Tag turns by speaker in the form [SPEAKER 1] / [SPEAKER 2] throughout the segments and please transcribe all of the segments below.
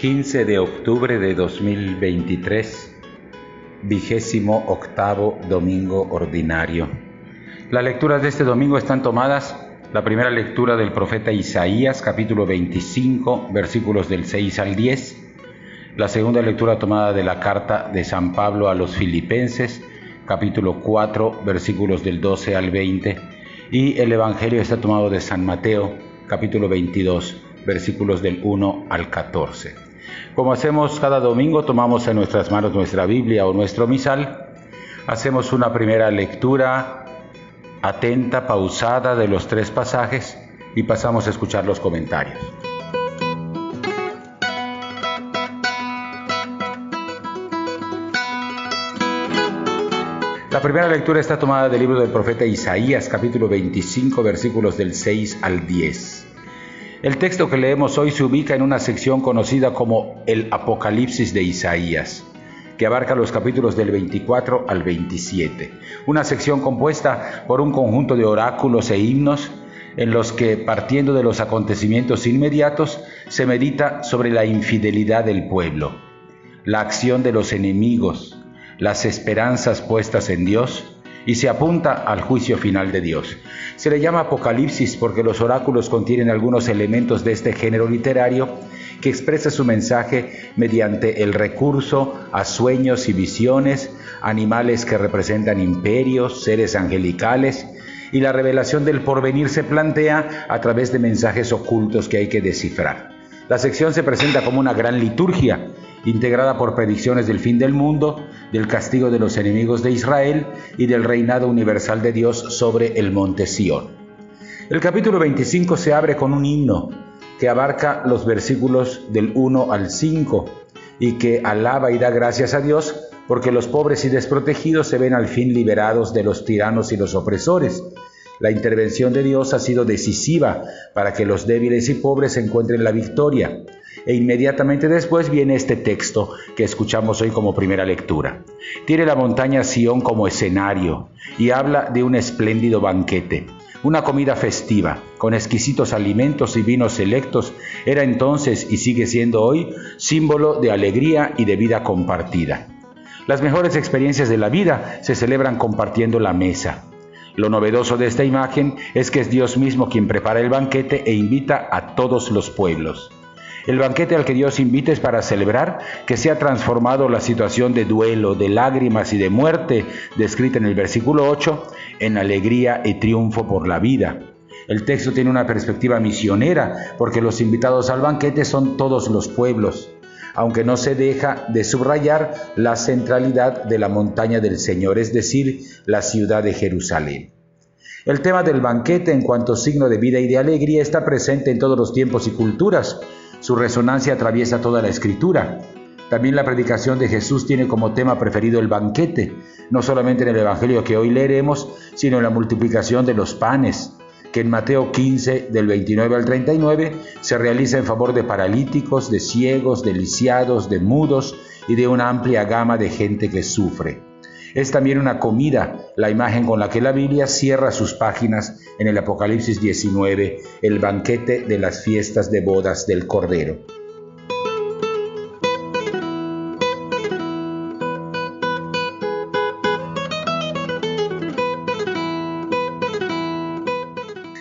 [SPEAKER 1] 15 de octubre de 2023, 28º domingo ordinario. Las lecturas de este domingo están tomadas, la primera lectura del profeta Isaías, capítulo 25, versículos del 6 al 10, la segunda lectura tomada de la carta de San Pablo a los Filipenses, capítulo 4, versículos del 12 al 20, y el Evangelio está tomado de San Mateo, capítulo 22, versículos del 1 al 14. Como hacemos cada domingo, tomamos en nuestras manos nuestra Biblia o nuestro misal, hacemos una primera lectura atenta, pausada de los tres pasajes y pasamos a escuchar los comentarios. La primera lectura está tomada del libro del profeta Isaías, capítulo 25, versículos del 6 al 10. El texto que leemos hoy se ubica en una sección conocida como el Apocalipsis de Isaías, que abarca los capítulos del 24 al 27. Una sección compuesta por un conjunto de oráculos e himnos en los que, partiendo de los acontecimientos inmediatos, se medita sobre la infidelidad del pueblo, la acción de los enemigos, las esperanzas puestas en Dios, y se apunta al juicio final de Dios. Se le llama Apocalipsis porque los oráculos contienen algunos elementos de este género literario que expresa su mensaje mediante el recurso a sueños y visiones, animales que representan imperios, seres angelicales, y la revelación del porvenir se plantea a través de mensajes ocultos que hay que descifrar. La sección se presenta como una gran liturgia, integrada por predicciones del fin del mundo, del castigo de los enemigos de Israel y del reinado universal de Dios sobre el monte Sión. El capítulo 25 se abre con un himno que abarca los versículos del 1 al 5 y que alaba y da gracias a Dios porque los pobres y desprotegidos se ven al fin liberados de los tiranos y los opresores. La intervención de Dios ha sido decisiva para que los débiles y pobres encuentren la victoria. E inmediatamente después viene este texto que escuchamos hoy como primera lectura. Tiene la montaña Sión como escenario y habla de un espléndido banquete. Una comida festiva, con exquisitos alimentos y vinos selectos, era entonces y sigue siendo hoy símbolo de alegría y de vida compartida. Las mejores experiencias de la vida se celebran compartiendo la mesa. Lo novedoso de esta imagen es que es Dios mismo quien prepara el banquete e invita a todos los pueblos. El banquete al que Dios invita es para celebrar que se ha transformado la situación de duelo, de lágrimas y de muerte, descrita en el versículo 8, en alegría y triunfo por la vida. El texto tiene una perspectiva misionera, porque los invitados al banquete son todos los pueblos, aunque no se deja de subrayar la centralidad de la montaña del Señor, es decir, la ciudad de Jerusalén. El tema del banquete en cuanto signo de vida y de alegría está presente en todos los tiempos y culturas. Su resonancia atraviesa toda la Escritura. También la predicación de Jesús tiene como tema preferido el banquete, no solamente en el Evangelio que hoy leeremos, sino en la multiplicación de los panes, que en Mateo 15, del 29 al 39, se realiza en favor de paralíticos, de ciegos, de lisiados, de mudos y de una amplia gama de gente que sufre. Es también una comida, la imagen con la que la Biblia cierra sus páginas en el Apocalipsis 19, el banquete de las fiestas de bodas del Cordero.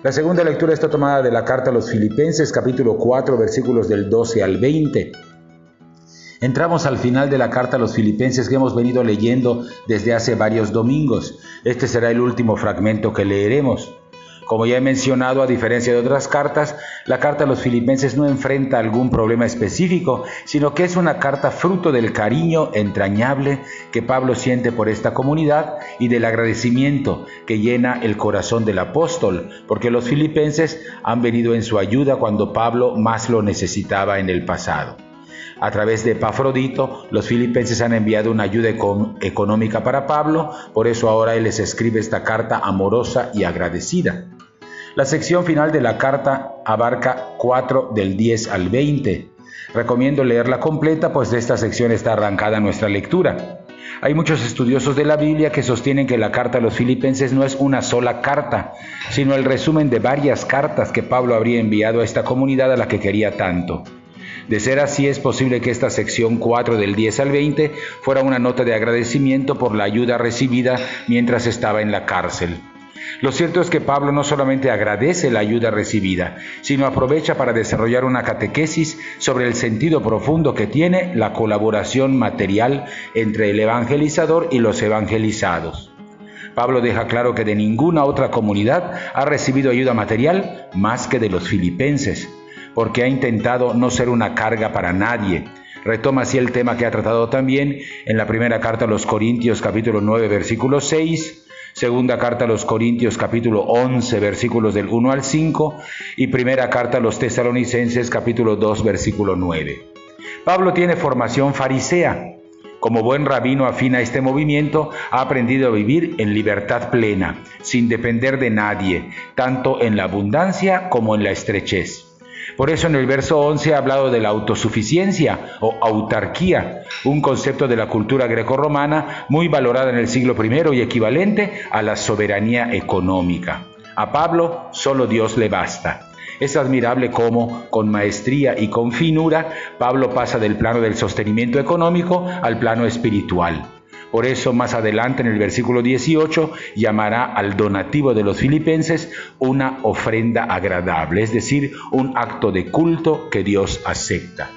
[SPEAKER 1] La segunda lectura está tomada de la carta a los Filipenses, capítulo 4, versículos del 12 al 20. Entramos al final de la carta a los Filipenses que hemos venido leyendo desde hace varios domingos. Este será el último fragmento que leeremos. Como ya he mencionado, a diferencia de otras cartas, la carta a los Filipenses no enfrenta algún problema específico, sino que es una carta fruto del cariño entrañable que Pablo siente por esta comunidad y del agradecimiento que llena el corazón del apóstol, porque los filipenses han venido en su ayuda cuando Pablo más lo necesitaba en el pasado. A través de Epafrodito, los filipenses han enviado una ayuda económica para Pablo, por eso ahora él les escribe esta carta amorosa y agradecida. La sección final de la carta abarca 4 del 10 al 20. Recomiendo leerla completa, pues de esta sección está arrancada nuestra lectura. Hay muchos estudiosos de la Biblia que sostienen que la carta a los Filipenses no es una sola carta, sino el resumen de varias cartas que Pablo habría enviado a esta comunidad a la que quería tanto. De ser así, es posible que esta sección 4 del 10 al 20 fuera una nota de agradecimiento por la ayuda recibida mientras estaba en la cárcel. Lo cierto es que Pablo no solamente agradece la ayuda recibida, sino aprovecha para desarrollar una catequesis sobre el sentido profundo que tiene la colaboración material entre el evangelizador y los evangelizados. Pablo deja claro que de ninguna otra comunidad ha recibido ayuda material más que de los filipenses, porque ha intentado no ser una carga para nadie. Retoma así el tema que ha tratado también en la primera carta a los Corintios, capítulo 9, versículo 6, segunda carta a los Corintios, capítulo 11, versículos del 1 al 5, y primera carta a los Tesalonicenses, capítulo 2, versículo 9. Pablo tiene formación farisea. Como buen rabino afín a este movimiento, ha aprendido a vivir en libertad plena, sin depender de nadie, tanto en la abundancia como en la estrechez. Por eso en el verso 11 ha hablado de la autosuficiencia o autarquía, un concepto de la cultura grecorromana muy valorada en el siglo I y equivalente a la soberanía económica. A Pablo solo Dios le basta. Es admirable cómo, con maestría y con finura, Pablo pasa del plano del sostenimiento económico al plano espiritual. Por eso, más adelante en el versículo 18, llamará al donativo de los filipenses una ofrenda agradable, es decir, un acto de culto que Dios acepta.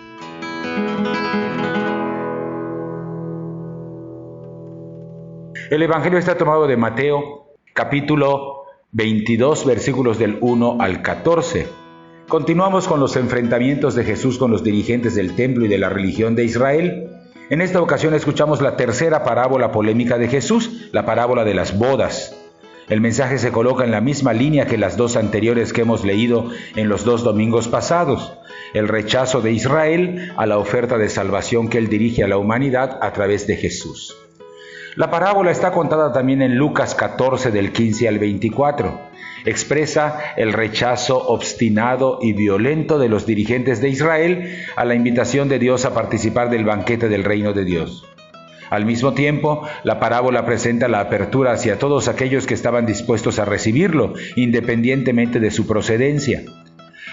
[SPEAKER 1] El Evangelio está tomado de Mateo, capítulo 22, versículos del 1 al 14. Continuamos con los enfrentamientos de Jesús con los dirigentes del templo y de la religión de Israel. En esta ocasión escuchamos la tercera parábola polémica de Jesús, la parábola de las bodas. El mensaje se coloca en la misma línea que las dos anteriores que hemos leído en los 2 domingos pasados: el rechazo de Israel a la oferta de salvación que él dirige a la humanidad a través de Jesús. La parábola está contada también en Lucas 14 del 15 al 24. Expresa el rechazo obstinado y violento de los dirigentes de Israel a la invitación de Dios a participar del banquete del reino de Dios. Al mismo tiempo, la parábola presenta la apertura hacia todos aquellos que estaban dispuestos a recibirlo, independientemente de su procedencia.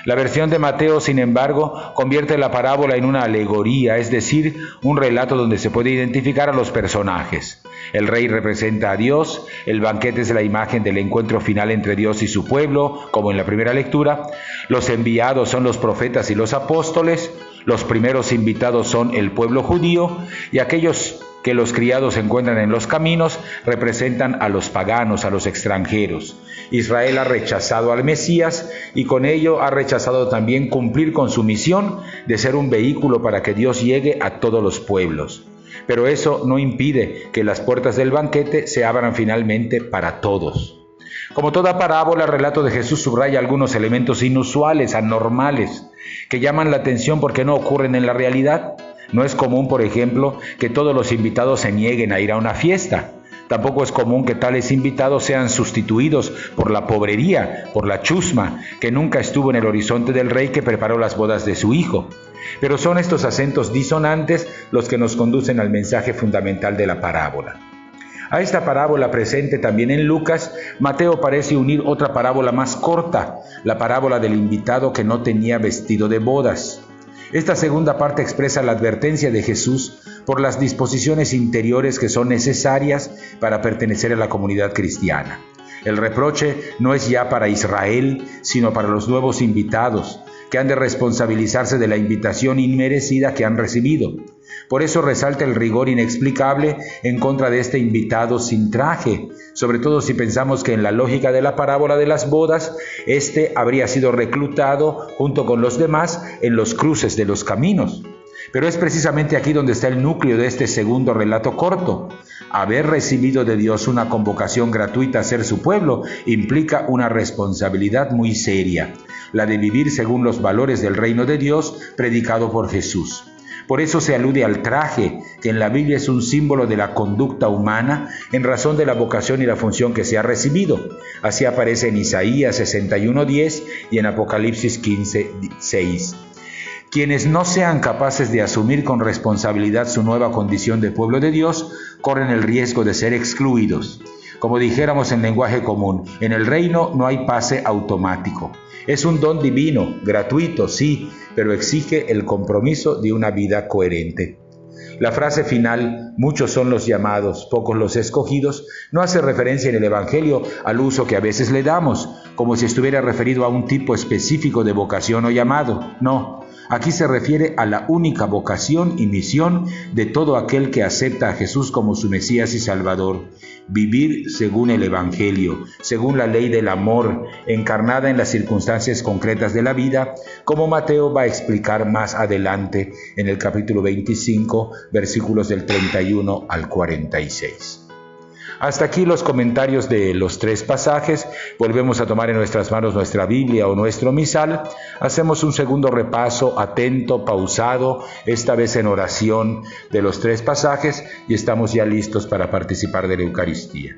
[SPEAKER 1] La versión de Mateo, sin embargo, convierte la parábola en una alegoría, es decir, un relato donde se puede identificar a los personajes. El rey representa a Dios, el banquete es la imagen del encuentro final entre Dios y su pueblo, como en la primera lectura. Los enviados son los profetas y los apóstoles, los primeros invitados son el pueblo judío, y aquellos que los criados encuentran en los caminos representan a los paganos, a los extranjeros. Israel ha rechazado al Mesías y con ello ha rechazado también cumplir con su misión de ser un vehículo para que Dios llegue a todos los pueblos. Pero eso no impide que las puertas del banquete se abran finalmente para todos. Como toda parábola, el relato de Jesús subraya algunos elementos inusuales, anormales, que llaman la atención porque no ocurren en la realidad. No es común, por ejemplo, que todos los invitados se nieguen a ir a una fiesta. Tampoco es común que tales invitados sean sustituidos por la pobrería, por la chusma, que nunca estuvo en el horizonte del rey que preparó las bodas de su hijo. Pero son estos acentos disonantes los que nos conducen al mensaje fundamental de la parábola. A esta parábola presente también en Lucas, Mateo parece unir otra parábola más corta, la parábola del invitado que no tenía vestido de bodas. Esta segunda parte expresa la advertencia de Jesús por las disposiciones interiores que son necesarias para pertenecer a la comunidad cristiana. El reproche no es ya para Israel, sino para los nuevos invitados, que han de responsabilizarse de la invitación inmerecida que han recibido. Por eso resalta el rigor inexplicable en contra de este invitado sin traje, sobre todo si pensamos que en la lógica de la parábola de las bodas, este habría sido reclutado junto con los demás en los cruces de los caminos. Pero es precisamente aquí donde está el núcleo de este segundo relato corto. Haber recibido de Dios una convocación gratuita a ser su pueblo implica una responsabilidad muy seria, la de vivir según los valores del reino de Dios predicado por Jesús. Por eso se alude al traje, que en la Biblia es un símbolo de la conducta humana en razón de la vocación y la función que se ha recibido. Así aparece en Isaías 61:10 y en Apocalipsis 15:6. Quienes no sean capaces de asumir con responsabilidad su nueva condición de pueblo de Dios, corren el riesgo de ser excluidos. Como dijéramos en lenguaje común, en el reino no hay pase automático. Es un don divino, gratuito, sí, pero exige el compromiso de una vida coherente. La frase final, muchos son los llamados, pocos los escogidos, no hace referencia en el Evangelio al uso que a veces le damos, como si estuviera referido a un tipo específico de vocación o llamado. No, aquí se refiere a la única vocación y misión de todo aquel que acepta a Jesús como su Mesías y Salvador: vivir según el Evangelio, según la ley del amor, encarnada en las circunstancias concretas de la vida, como Mateo va a explicar más adelante en el capítulo 25, versículos del 31 al 46. Hasta aquí los comentarios de los 3 pasajes. Volvemos a tomar en nuestras manos nuestra Biblia o nuestro misal. Hacemos un segundo repaso atento, pausado, esta vez en oración, de los 3 pasajes, y estamos ya listos para participar de la Eucaristía.